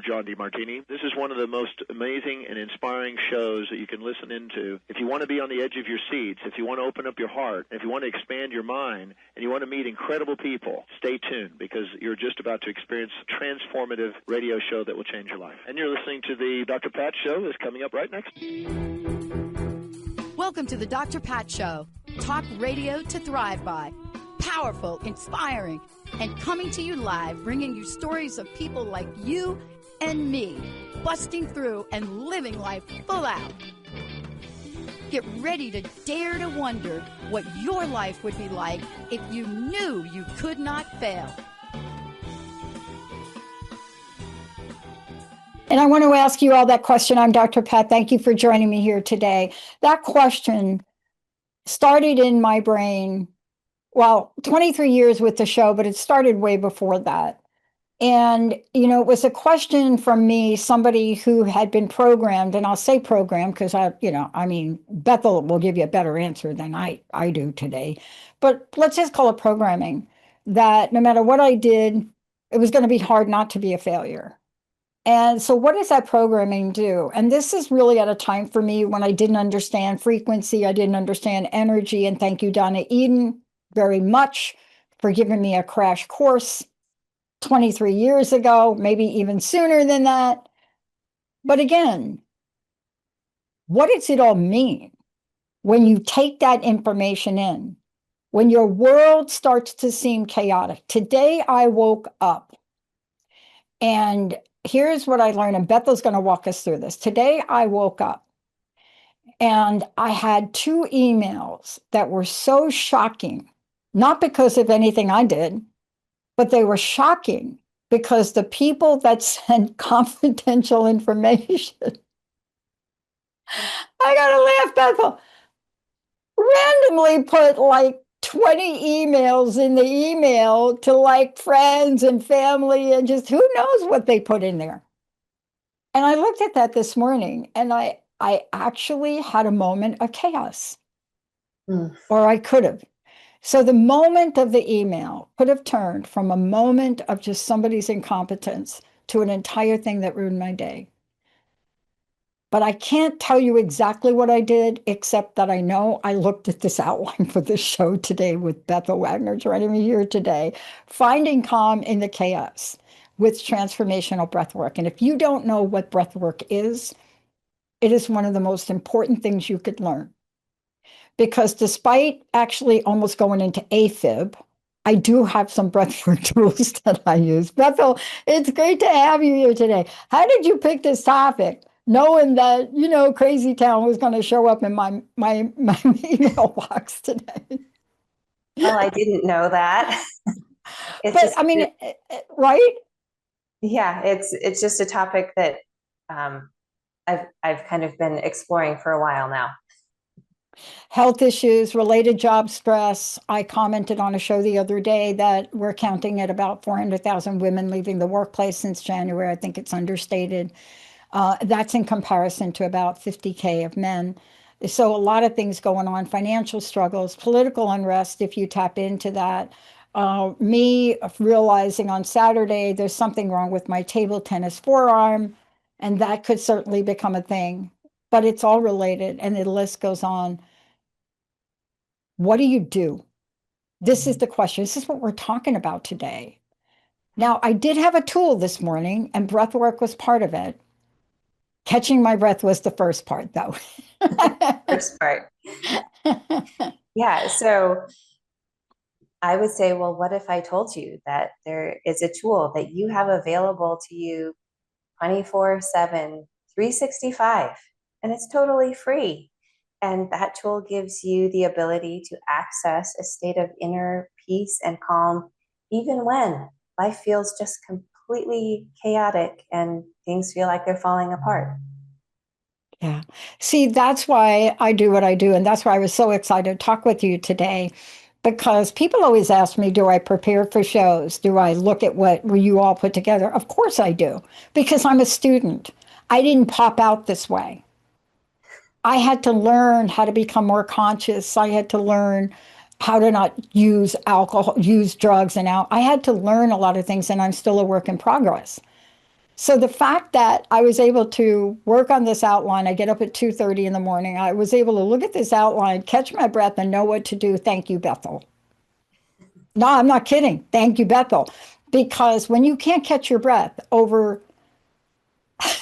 John DeMartini. This is one of the most amazing and inspiring shows that you can listen into. If you want to be on the edge of your seats, if you want to open up your heart, if you want to expand your mind, and you want to meet incredible people, stay tuned, because you're just about to experience a transformative radio show that will change your life. And you're listening to the Dr. Pat Show that's coming up right next. Welcome to the Dr. Pat Show. Talk radio to thrive by. Powerful, inspiring, and coming to you live, bringing you stories of people like you and me, busting through and living life full out. Get ready to dare to wonder what your life would be like if you knew you could not fail. And I want to ask you all that question. I'm Dr. Pat. Thank you for joining me here today. That question started in my brain, 23 years with the show, but it started way before that. And, it was a question from me, somebody who had been programmed, and I'll say programmed because Bethel will give you a better answer than I do today. But let's just call it programming, that no matter what I did, it was going to be hard not to be a failure. And so what does that programming do? And this is really at a time for me when I didn't understand frequency, I didn't understand energy. And thank you, Donna Eden, very much for giving me a crash course 23 years ago, maybe even sooner than that. But again, what does it all mean when you take that information in? When your world starts to seem chaotic. Today I woke up and here's what I learned, and Bethel's going to walk us through this. Today I woke up and I had 2 emails that were so shocking, not because of anything I did, but they were shocking because the people that sent confidential information, I got to laugh, Bethel, randomly put like 20 emails in the email to like friends and family and just who knows what they put in there. And I looked at that this morning and I actually had a moment of chaos, or I could have. So the moment of the email could have turned from a moment of just somebody's incompetence to an entire thing that ruined my day. But I can't tell you exactly what I did, except that I know I looked at this outline for this show today with Bethel Wagner joining me here today, Finding Calm in the Chaos with Transformational Breathwork. And if you don't know what breathwork is, it is one of the most important things you could learn. Because despite actually almost going into AFib, I do have some breathwork tools that I use. Bethel, it's great to have you here today. How did you pick this topic, knowing that, Crazy Town was going to show up in my email box today? Well, I didn't know that. Right? Yeah, it's just a topic that I've kind of been exploring for a while now. Health issues, related job stress. I commented on a show the other day that we're counting at about 400,000 women leaving the workplace since January. I think it's understated. That's in comparison to about 50K of men. So a lot of things going on, financial struggles, political unrest, if you tap into that. Me realizing on Saturday there's something wrong with my table tennis forearm, and that could certainly become a thing. But it's all related, and the list goes on. What do you do? This is the question. This is what we're talking about today. Now, I did have a tool this morning, and breathwork was part of it. Catching my breath was the first part, though. First part. Yeah, so I would say, well, what if I told you that there is a tool that you have available to you 24/7, 365, and it's totally free. And that tool gives you the ability to access a state of inner peace and calm, even when life feels just completely chaotic and things feel like they're falling apart. Yeah. See, that's why I do what I do. And that's why I was so excited to talk with you today, because people always ask me, do I prepare for shows? Do I look at what you all put together? Of course I do, because I'm a student. I didn't pop out this way. I had to learn how to become more conscious. I had to learn how to not use alcohol, use drugs, and I had to learn a lot of things, and I'm still a work in progress. So the fact that I was able to work on this outline, I get up at 2:30 in the morning. I was able to look at this outline, catch my breath, and know what to do. Thank you, Bethel. No, I'm not kidding. Thank you, Bethel. Because when you can't catch your breath over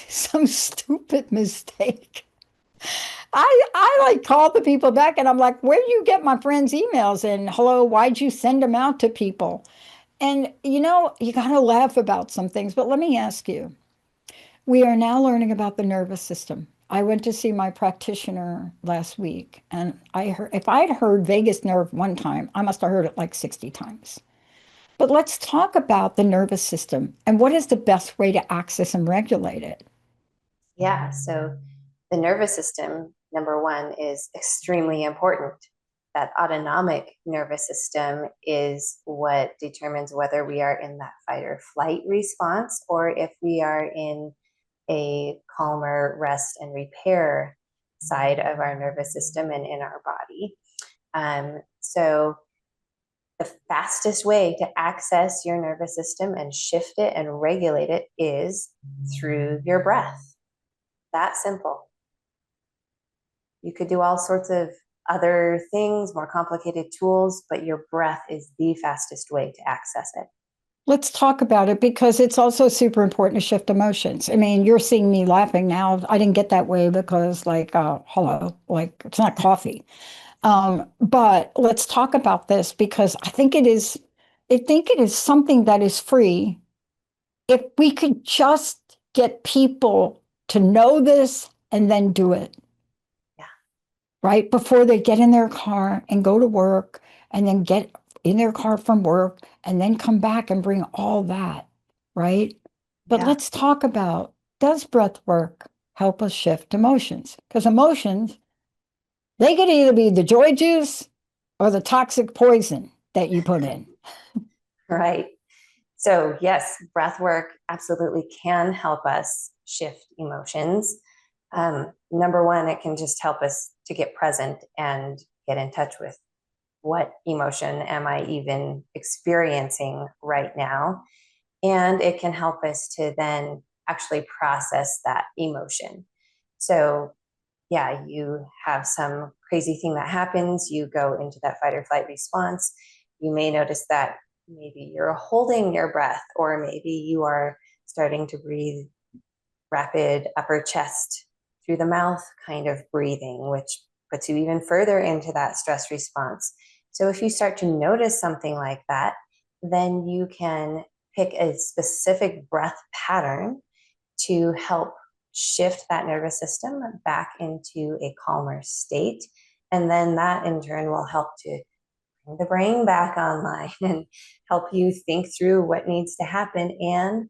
some stupid mistake, I like call the people back and I'm like, where do you get my friends' emails? And hello, why'd you send them out to people? And you know, you got to laugh about some things, but let me ask you, we are now learning about the nervous system. I went to see my practitioner last week, and I heard, if I'd heard vagus nerve one time, I must have heard it like 60 times. But let's talk about the nervous system and what is the best way to access and regulate it. Yeah, so the nervous system, number one, is extremely important. That autonomic nervous system is what determines whether we are in that fight or flight response or if we are in a calmer rest and repair side of our nervous system and in our body. So the fastest way to access your nervous system and shift it and regulate it is through your breath. That simple. You could do all sorts of other things, more complicated tools, but your breath is the fastest way to access it. Let's talk about it because it's also super important to shift emotions. I mean, you're seeing me laughing now. I didn't get that way because, like, hello, like it's not coffee. But let's talk about this because I think it is. I think it is something that is free. If we could just get people to know this and then do it, Yeah. right before they get in their car and go to work, and then get in their car from work, and then come back and bring all that, right? But Yeah. let's talk about, does breath work help us shift emotions? Because emotions, they could either be the joy juice or the toxic poison that you put in. Right. So, yes, breath work absolutely can help us shift emotions. Number one, it can just help us to get present and get in touch with what emotion am I even experiencing right now. And it can help us to then actually process that emotion. So, yeah, you have some crazy thing that happens, you go into that fight or flight response. You may notice that maybe you're holding your breath, or maybe you are starting to breathe rapid upper chest through the mouth kind of breathing, which puts you even further into that stress response. So if you start to notice something like that, then you can pick a specific breath pattern to help shift that nervous system back into a calmer state. And then that in turn will help to bring the brain back online and help you think through what needs to happen. And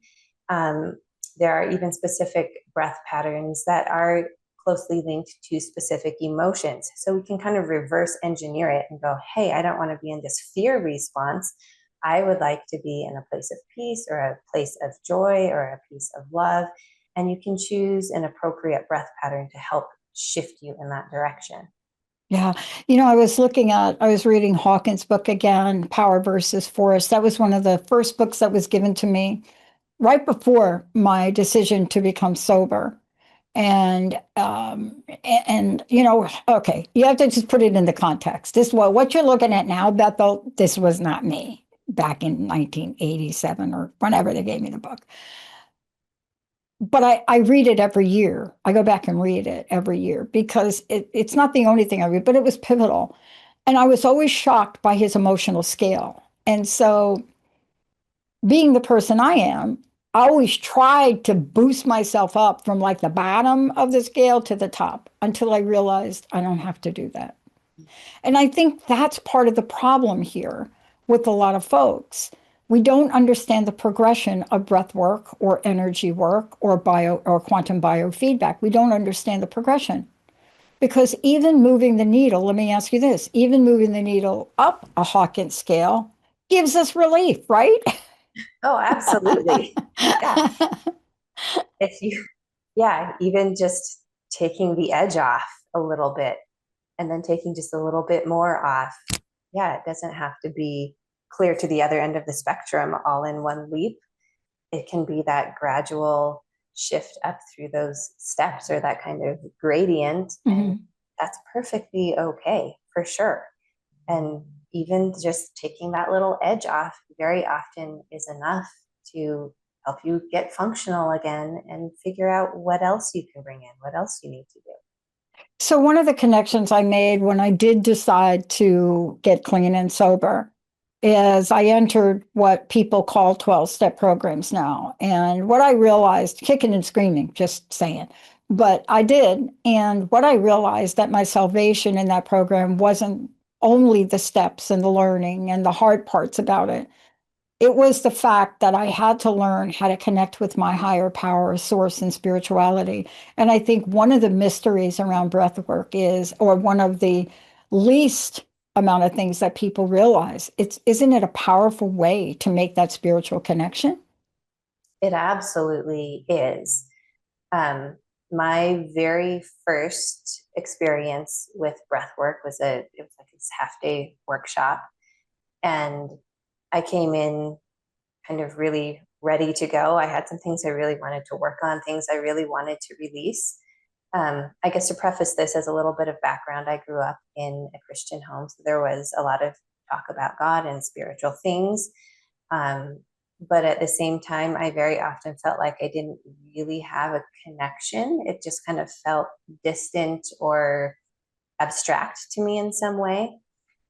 there are even specific breath patterns that are closely linked to specific emotions. So we can kind of reverse engineer it and go, hey, I don't want to be in this fear response. I would like to be in a place of peace or a place of joy or a place of love. And you can choose an appropriate breath pattern to help shift you in that direction. Yeah. You know, I was reading Hawkins' book again, Power versus Force. That was one of the first books that was given to me right before my decision to become sober. And you know, okay, you have to just put it in the context. This, well, what you're looking at now, Bethel, this was not me back in 1987 or whenever they gave me the book. But I read it every year. I go back and read it every year because it's not the only thing I read, but it was pivotal. And I was always shocked by his emotional scale. And so, being the person I am, I always tried to boost myself up from like the bottom of the scale to the top until I realized I don't have to do that. And I think that's part of the problem here with a lot of folks. We don't understand the progression of breath work or energy work or bio or quantum biofeedback. We don't understand the progression. Because even moving the needle, let me ask you this, even moving the needle up a Hawkins scale gives us relief, right? Oh, absolutely. Yeah. If you, yeah, even just taking the edge off a little bit and then taking just a little bit more off. Yeah, it doesn't have to be clear to the other end of the spectrum all in one leap. it can be that gradual shift up through those steps or that kind of gradient. And that's perfectly okay, for sure. And even just taking that little edge off very often is enough to help you get functional again and figure out what else you can bring in, what else you need to do. So one of the connections I made when I did decide to get clean and sober is I entered what people call 12-step programs now. And what I realized, kicking and screaming, just saying, but I did. And what I realized that my salvation in that program wasn't only the steps and the learning and the hard parts about it. It was the fact that I had to learn how to connect with my higher power, source, and spirituality. And I think one of the mysteries around breath work is, or one of the least amount of things that people realize, isn't it a powerful way to make that spiritual connection? It absolutely is. My very first experience with breathwork was it was like this half-day workshop, and I came in kind of really ready to go. I had some things I really wanted to work on, things I really wanted to release. I guess to preface this as a little bit of background, I grew up in a Christian home, so there was a lot of talk about God and spiritual things. But at the same time, I very often felt like I didn't really have a connection. It just kind of felt distant or abstract to me in some way.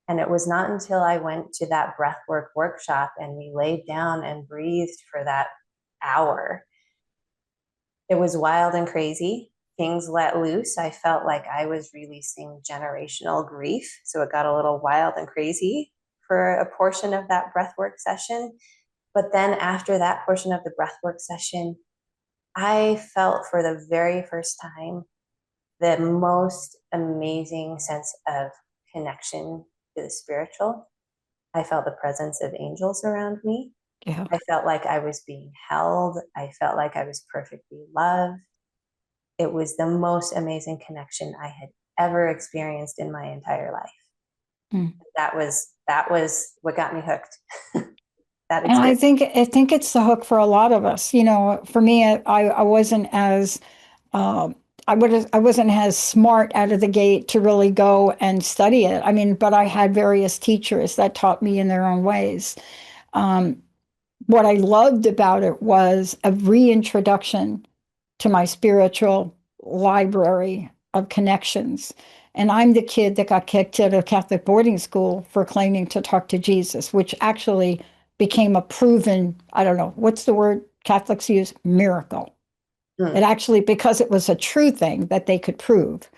And it was not until I went to that breathwork workshop and we laid down and breathed for that hour. It was wild and crazy. Things let loose. I felt like I was releasing generational grief. So it got a little wild and crazy for a portion of that breathwork session. But then after that portion of the breathwork session, I felt for the very first time the most amazing sense of connection to the spiritual. I felt the presence of angels around me. Yeah. I felt like I was being held. I felt like I was perfectly loved. It was the most amazing connection I had ever experienced in my entire life. Mm. That was what got me hooked. That And I experience. think it's the hook for a lot of us. You know, for me, I wasn't as I wasn't as smart out of the gate to really go and study it. I mean, but I had various teachers that taught me in their own ways. Um, what I loved about it was a reintroduction to my spiritual library of connections. And I'm the kid that got kicked out of Catholic boarding school for claiming to talk to Jesus, which actually became a proven, I don't know, what's the word Catholics use? Miracle. It actually, because it was a true thing that they could prove,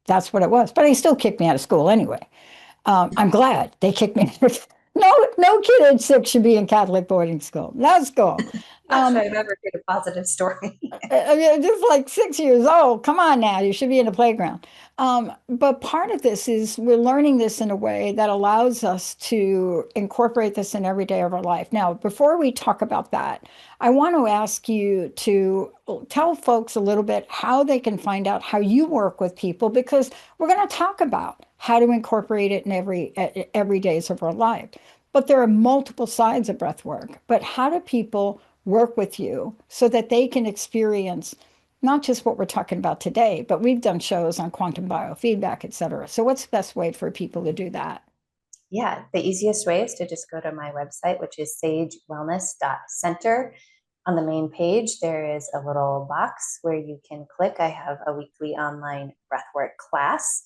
that's what it was. But they still kicked me out of school anyway. I'm glad they kicked me out. No kid at 6 should be in Catholic boarding school. That's cool. Not sure I've ever heard a positive story. I mean, just like 6 years old. Come on now, you should be in the playground. But part of this is we're learning this in a way that allows us to incorporate this in every day of our life. Now, before we talk about that, I want to ask you to tell folks a little bit how they can find out how you work with people, because we're going to talk about how to incorporate it in every days of our life. But there are multiple sides of breath work. But how do people work with you so that they can experience not just what we're talking about today, but we've done shows on quantum biofeedback, et cetera. So what's the best way for people to do that? Yeah, the easiest way is to just go to my website, which is sagewellness.center. On the main page, there is a little box where you can click. I have a weekly online breathwork class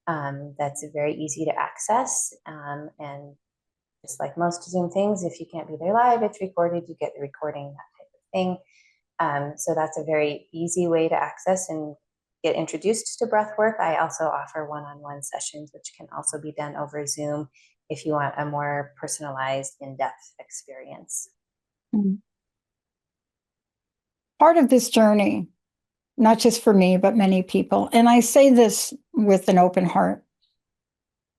that's very easy to access. And just like most Zoom things, if you can't be there live, it's recorded. You get the recording, that type of thing. So that's a very easy way to access and get introduced to breath work. I also offer one-on-one sessions, which can also be done over Zoom if you want a more personalized, in-depth experience. Part of this journey, not just for me, but many people, and I say this with an open heart,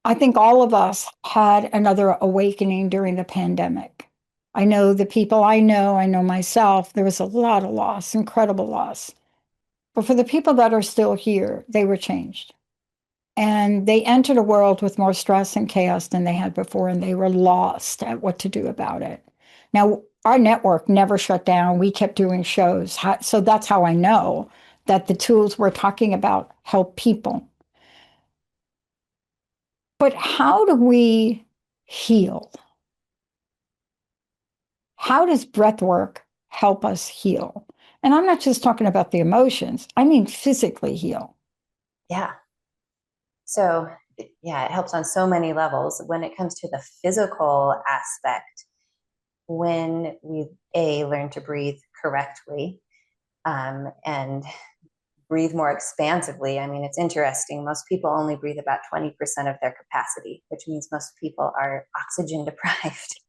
I think all of us had another awakening during the pandemic. I know the people I know myself, there was a lot of loss, incredible loss. But for the people that are still here, they were changed. And they entered a world with more stress and chaos than they had before, and they were lost at what to do about it. Now, our network never shut down. We kept doing shows. So that's how I know that the tools we're talking about help people. But how do we heal? How does breath work help us heal? And I'm not just talking about the emotions, I mean physically heal. Yeah. So, yeah, it helps on so many levels. When it comes to the physical aspect, when we learn to breathe correctly, and breathe more expansively. I mean, it's interesting. Most people only breathe about 20% of their capacity, which means most people are oxygen deprived.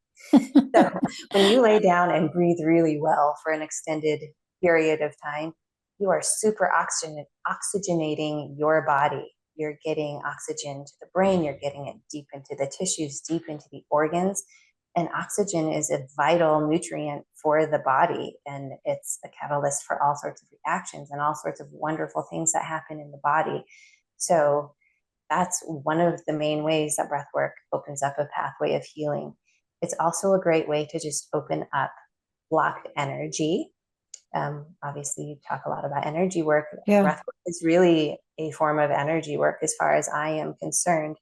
So when you lay down and breathe really well for an extended period of time, you are super oxygenating your body. You're getting oxygen to the brain, you're getting it deep into the tissues, deep into the organs. And oxygen is a vital nutrient for the body, and it's a catalyst for all sorts of reactions and all sorts of wonderful things that happen in the body. So that's one of the main ways that breath work opens up a pathway of healing. It's also a great way to just open up blocked energy. Obviously, you talk a lot about energy work. Yeah. Breath work is really a form of energy work as far as I am concerned.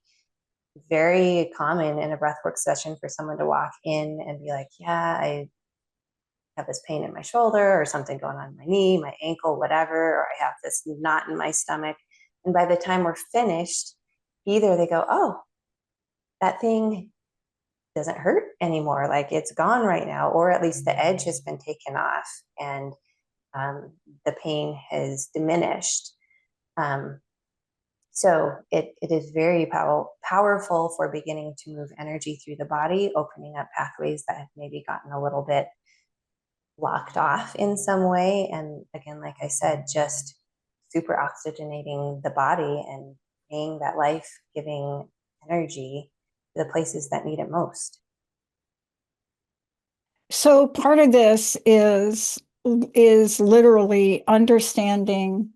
Very common in a breathwork session for someone to walk in and be like, yeah, I have this pain in my shoulder or something going on in my knee, my ankle, whatever, or I have this knot in my stomach. And by the time we're finished, either they go, oh, that thing doesn't hurt anymore, like it's gone right now, or at least the edge has been taken off and the pain has diminished. So it is very powerful for beginning to move energy through the body, opening up pathways that have maybe gotten a little bit locked off in some way. And again, like I said, just super oxygenating the body and paying that life-giving energy to the places that need it most. So part of this is literally understanding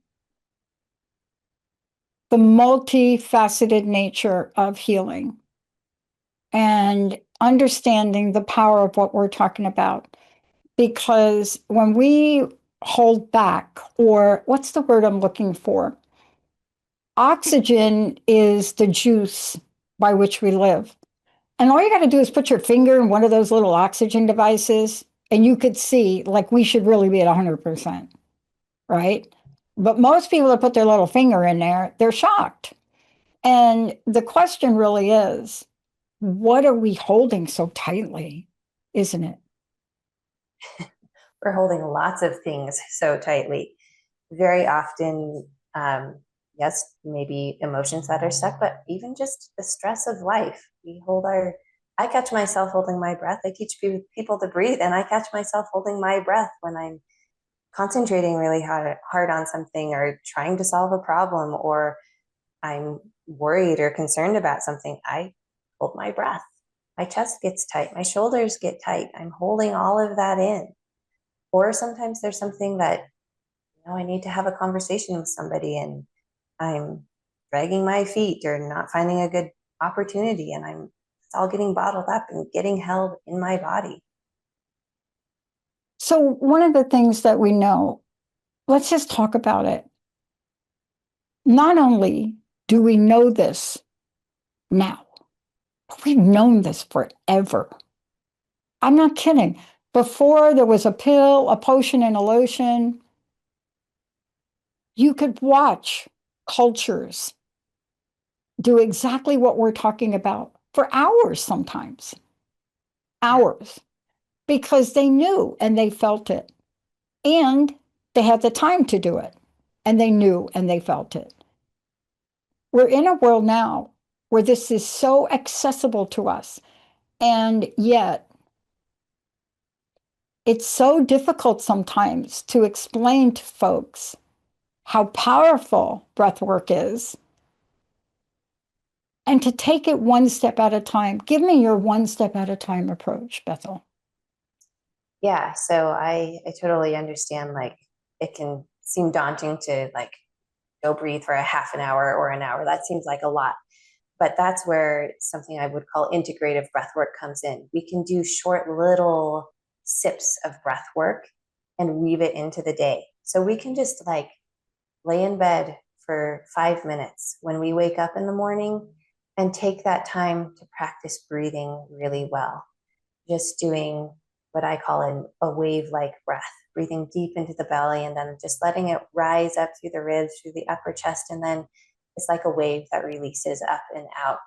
the multifaceted nature of healing and understanding the power of what we're talking about. Because when we hold back, or what's the word I'm looking for? Oxygen is the juice by which we live. And all you got to do is put your finger in one of those little oxygen devices, and you could see, like, we should really be at 100%, right? But most people that put their little finger in there, they're shocked. And the question really is, what are we holding so tightly, isn't it? We're holding lots of things so tightly. Very often, yes, maybe emotions that are stuck, but even just the stress of life. I catch myself holding my breath. I teach people to breathe, and I catch myself holding my breath when I'm concentrating really hard on something or trying to solve a problem, or I'm worried or concerned about something. I hold my breath. My chest gets tight. My shoulders get tight. I'm holding all of that in. Or sometimes there's something that, I need to have a conversation with somebody and I'm dragging my feet or not finding a good opportunity, and it's all getting bottled up and getting held in my body. So one of the things that we know, let's just talk about it. Not only do we know this now, but we've known this forever. I'm not kidding. Before there was a pill, a potion, and a lotion, you could watch cultures do exactly what we're talking about for hours sometimes. Hours. Because they knew and they felt it. And they had the time to do it. And they knew and they felt it. We're in a world now where this is so accessible to us. And yet, it's so difficult sometimes to explain to folks how powerful breath work is and to take it one step at a time. Give me your one step at a time approach, Bethel. Yeah, so I totally understand, like, it can seem daunting to like go breathe for a half an hour or an hour. That seems like a lot. But that's where something I would call integrative breath work comes in. We can do short little sips of breath work and weave it into the day. So we can just like lay in bed for 5 minutes when we wake up in the morning and take that time to practice breathing really well. Just doing what I call a wave-like breath, breathing deep into the belly and then just letting it rise up through the ribs, through the upper chest, and then it's like a wave that releases up and out.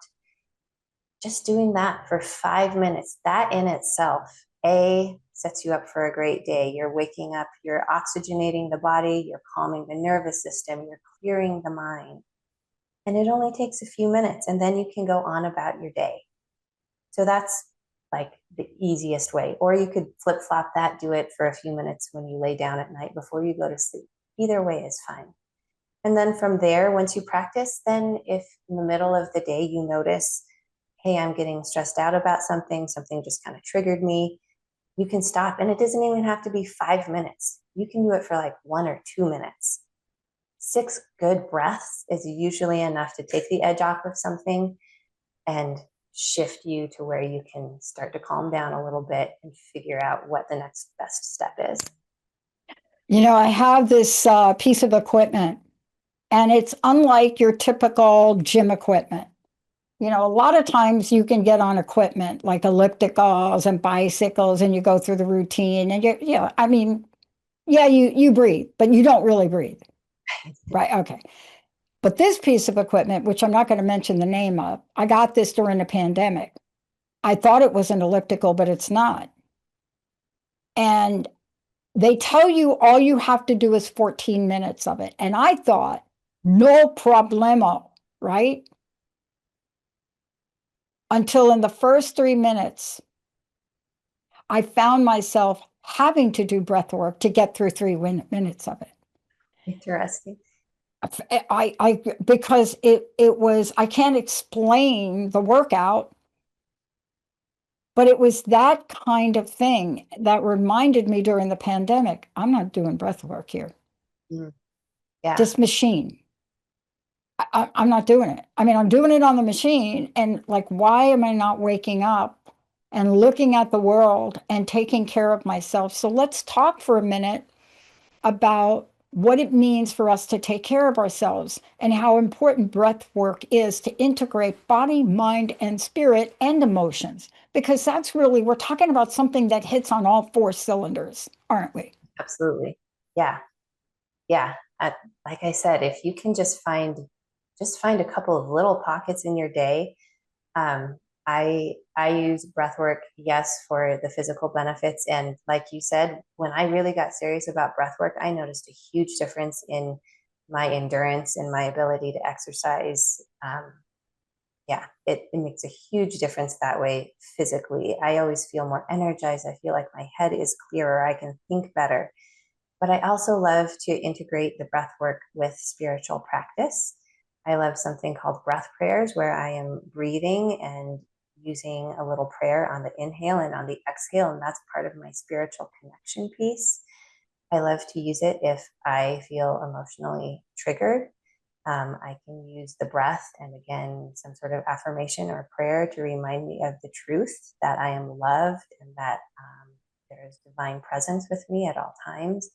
Just doing that for 5 minutes, that in itself, sets you up for a great day. You're waking up, you're oxygenating the body, you're calming the nervous system, you're clearing the mind. And it only takes a few minutes, and then you can go on about your day. So that's like the easiest way. Or you could flip flop that, do it for a few minutes when you lay down at night before you go to sleep. Either way is fine. And then from there, once you practice, then if in the middle of the day you notice, hey, I'm getting stressed out about something just kind of triggered me, you can stop. And it doesn't even have to be 5 minutes. You can do it for like 1 or 2 minutes. 6 good breaths is usually enough to take the edge off of something and shift you to where you can start to calm down a little bit and figure out what the next best step is. You know, I have this piece of equipment, and it's unlike your typical gym equipment. You know, a lot of times you can get on equipment like ellipticals and bicycles, and you go through the routine, and you breathe, but you don't really breathe. Right. Okay. But this piece of equipment, which I'm not going to mention the name of, I got this during the pandemic. I thought it was an elliptical, but it's not. And they tell you all you have to do is 14 minutes of it. And I thought, no problemo, right? Until in the first 3 minutes, I found myself having to do breath work to get through 3 minutes of it. Interesting. Because it was, I can't explain the workout, but it was that kind of thing that reminded me during the pandemic, I'm not doing breath work here. Yeah. This machine. I'm not doing it. I mean, I'm doing it on the machine, and like, why am I not waking up and looking at the world and taking care of myself? So let's talk for a minute about what it means for us to take care of ourselves and how important breath work is to integrate body, mind, and spirit and emotions. Because that's really, we're talking about something that hits on all 4 cylinders, aren't we? Absolutely. Yeah. Yeah. Like I said, if you can just find a couple of little pockets in your day. I use breath work, yes, for the physical benefits. And like you said, when I really got serious about breath work, I noticed a huge difference in my endurance and my ability to exercise. It makes a huge difference that way physically. I always feel more energized. I feel like my head is clearer. I can think better. But I also love to integrate the breath work with spiritual practice. I love something called breath prayers, where I am breathing and using a little prayer on the inhale and on the exhale, and that's part of my spiritual connection piece. I love to use it if I feel emotionally triggered. I can use the breath and, again, some sort of affirmation or prayer to remind me of the truth that I am loved and that there is divine presence with me at all times.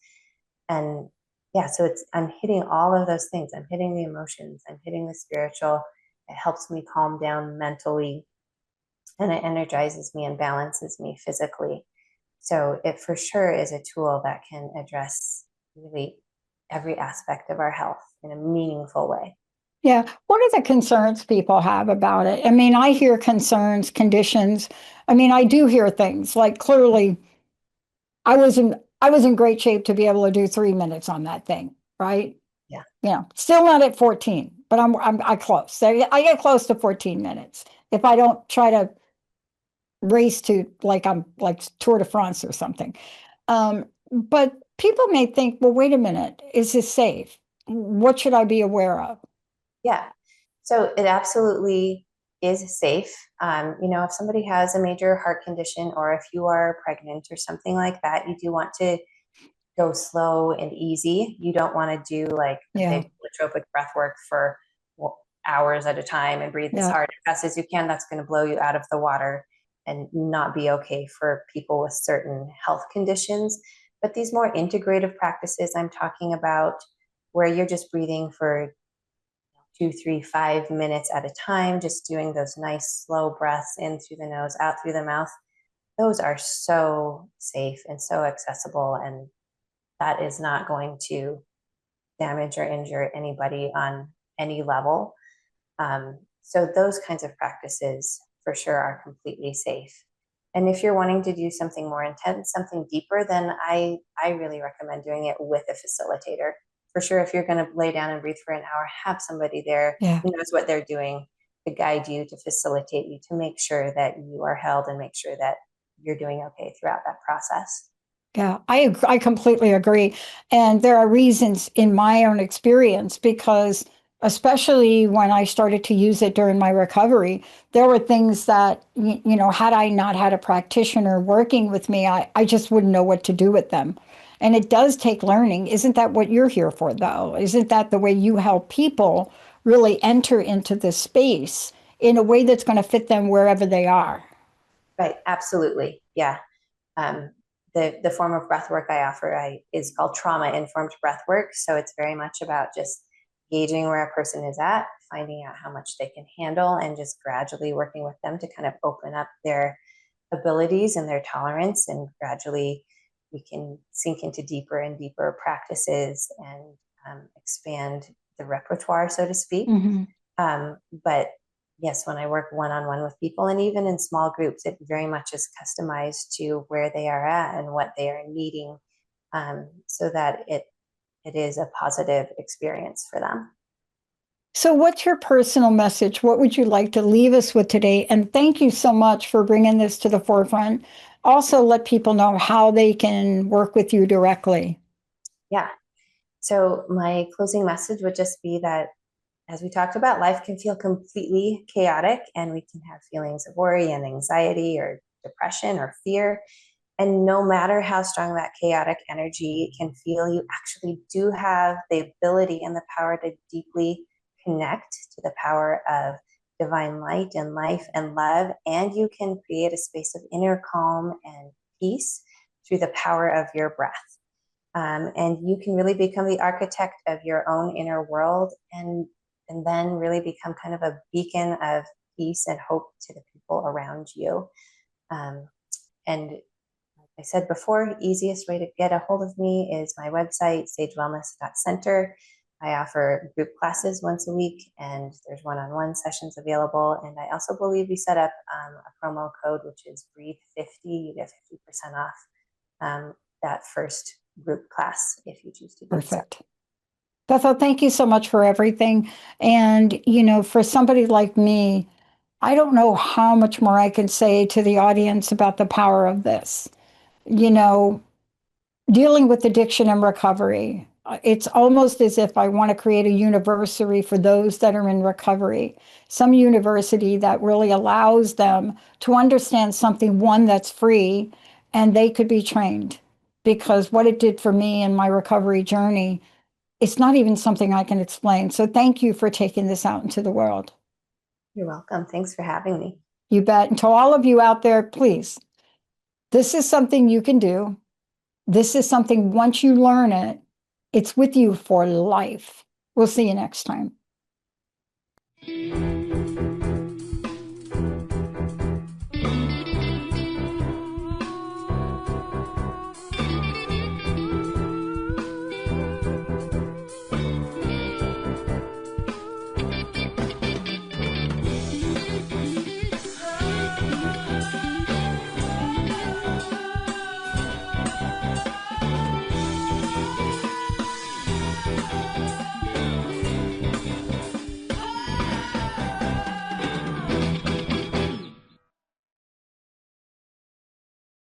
And yeah, so I'm hitting all of those things. I'm hitting the emotions, I'm hitting the spiritual. It helps me calm down mentally, and it energizes me and balances me physically. So it for sure is a tool that can address really every aspect of our health in a meaningful way. Yeah. What are the concerns people have about it? I mean, I hear concerns, conditions. I mean, I do hear things like, clearly I was in great shape to be able to do 3 minutes on that thing, right? Yeah. You know, still not at 14, but I close. So I get close to 14 minutes if I don't try to race to, like, I'm like Tour de France or something. But people may think, well, wait a minute, is this safe? What should I be aware of? Yeah. So it absolutely is safe. If somebody has a major heart condition, or if you are pregnant or something like that, you do want to go slow and easy. You don't want to do like big holotropic breath work for hours at a time and breathe as hard and fast as you can. That's going to blow you out of the water. and not be okay for people with certain health conditions. But these more integrative practices I'm talking about, where you're just breathing for 2, 3, 5 minutes at a time, just doing those nice slow breaths in through the nose, out through the mouth, those are so safe and so accessible. And that is not going to damage or injure anybody on any level. So those kinds of practices for sure are completely safe. And if you're wanting to do something more intense, something deeper, then I really recommend doing it with a facilitator. For sure, if you're going to lay down and breathe for an hour, have somebody there who knows what they're doing to guide you, to facilitate you, to make sure that you are held and make sure that you're doing okay throughout that process. Yeah, I completely agree. And there are reasons in my own experience, because especially when I started to use it during my recovery, there were things that, had I not had a practitioner working with me, I just wouldn't know what to do with them. And it does take learning. Isn't that what you're here for, though? Isn't that the way you help people really enter into this space in a way that's going to fit them wherever they are? Right, absolutely. Yeah. Um, the form of breath work I offer is called trauma-informed breath work. So it's very much about just gauging where a person is at, finding out how much they can handle, and just gradually working with them to kind of open up their abilities and their tolerance. And gradually we can sink into deeper and deeper practices and expand the repertoire, so to speak. But yes, when I work one-on-one with people, and even in small groups, it very much is customized to where they are at and what they are needing, so that it is a positive experience for them. So, what's your personal message? What would you like to leave us with today? And thank you so much for bringing this to the forefront. Also, let people know how they can work with you directly. Yeah. So, my closing message would just be that, as we talked about, life can feel completely chaotic, and we can have feelings of worry and anxiety or depression or fear. And no matter how strong that chaotic energy can feel, you actually do have the ability and the power to deeply connect to the power of divine light and life and love. And you can create a space of inner calm and peace through the power of your breath. And you can really become the architect of your own inner world, and then really become kind of a beacon of peace and hope to the people around you. And like I said before, easiest way to get a hold of me is my website, sagewellness.center. I offer group classes once a week, and there's one-on-one sessions available. And I also believe we set up a promo code, which is Breathe50. You get 50% off that first group class if you choose to do so. Perfect. Bethel, thank you so much for everything. And, for somebody like me, I don't know how much more I can say to the audience about the power of this. Dealing with addiction and recovery, it's almost as if I want to create a university for those that are in recovery, some university that really allows them to understand something, one, that's free, and they could be trained. Because what it did for me in my recovery journey, it's not even something I can explain. So thank you for taking this out into the world. You're welcome. Thanks for having me. You bet. And to all of you out there, please, this is something you can do. This is something, once you learn it, it's with you for life. We'll see you next time.